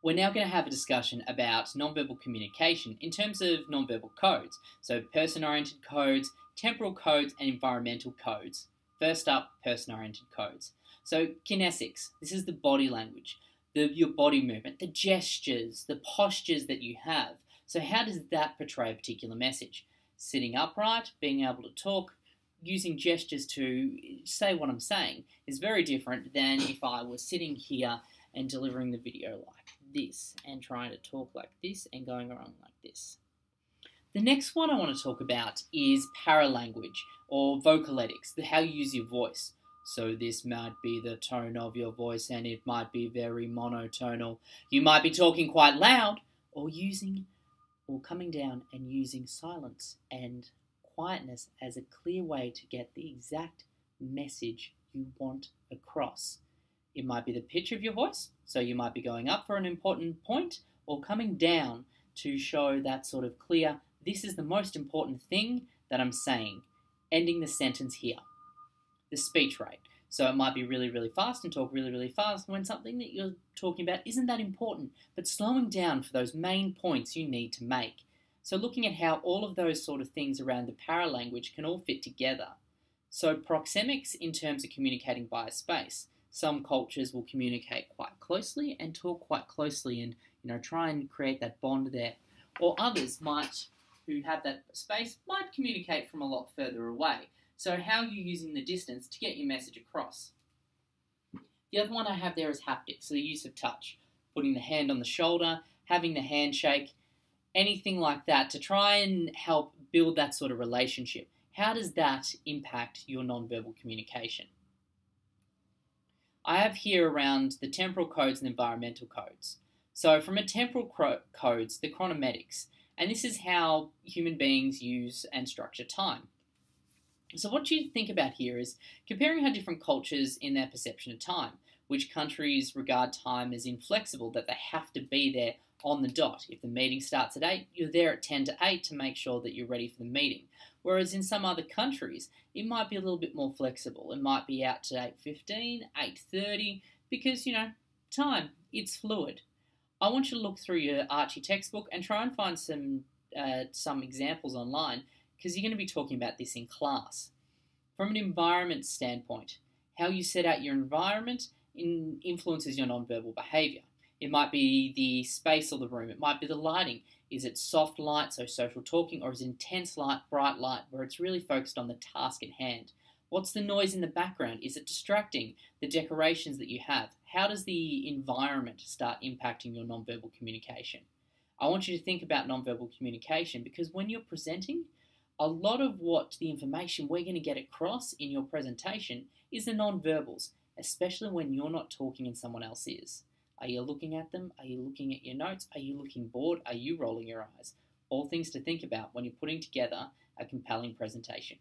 We're now going to have a discussion about nonverbal communication in terms of nonverbal codes. So person-oriented codes, temporal codes, and environmental codes. First up, person-oriented codes. So kinesics, this is the body language, your body movement, the gestures, the postures that you have. So how does that portray a particular message? Sitting upright, being able to talk, using gestures to say what I'm saying is very different than if I was sitting here and delivering the video like this and trying to talk like this and going around like this. The next one I want to talk about is paralanguage or vocaletics, how you use your voice. So this might be the tone of your voice and it might be very monotonal. You might be talking quite loud or coming down and using silence and quietness as a clear way to get the exact message you want across. It might be the pitch of your voice, so you might be going up for an important point or coming down to show that sort of clear, this is the most important thing that I'm saying, ending the sentence here. The speech rate. So it might be really, really fast and talk really, really fast when something that you're talking about isn't that important, but slowing down for those main points you need to make. So looking at how all of those sort of things around the paralanguage can all fit together. So proxemics in terms of communicating via space. Some cultures will communicate quite closely and talk quite closely and try and create that bond there. Or others who have that space might communicate from a lot further away. So how are you using the distance to get your message across? The other one I have there is haptics, so the use of touch. Putting the hand on the shoulder, having the handshake, anything like that to try and help build that sort of relationship. How does that impact your nonverbal communication? I have here around the temporal codes and environmental codes. So from a temporal codes, the chronometics, and this is how human beings use and structure time. So what you think about here is comparing how different cultures in their perception of time, which countries regard time as inflexible, that they have to be there on the dot. If the meeting starts at 8, you're there at 10 to 8 to make sure that you're ready for the meeting. Whereas in some other countries, it might be a little bit more flexible. It might be out to 8:15, 8:30, because, time, it's fluid. I want you to look through your Archie textbook and try and find some examples online, because you're going to be talking about this in class. From an environment standpoint, how you set out your environment influences your nonverbal behaviour. It might be the space of the room, it might be the lighting. Is it soft light, so social talking, or is it intense light, bright light, where it's really focused on the task at hand? What's the noise in the background? Is it distracting? The decorations that you have? How does the environment start impacting your nonverbal communication? I want you to think about nonverbal communication because when you're presenting, a lot of what the information we're going to get across in your presentation is the nonverbals, especially when you're not talking and someone else is. Are you looking at them? Are you looking at your notes? Are you looking bored? Are you rolling your eyes? All things to think about when you're putting together a compelling presentation.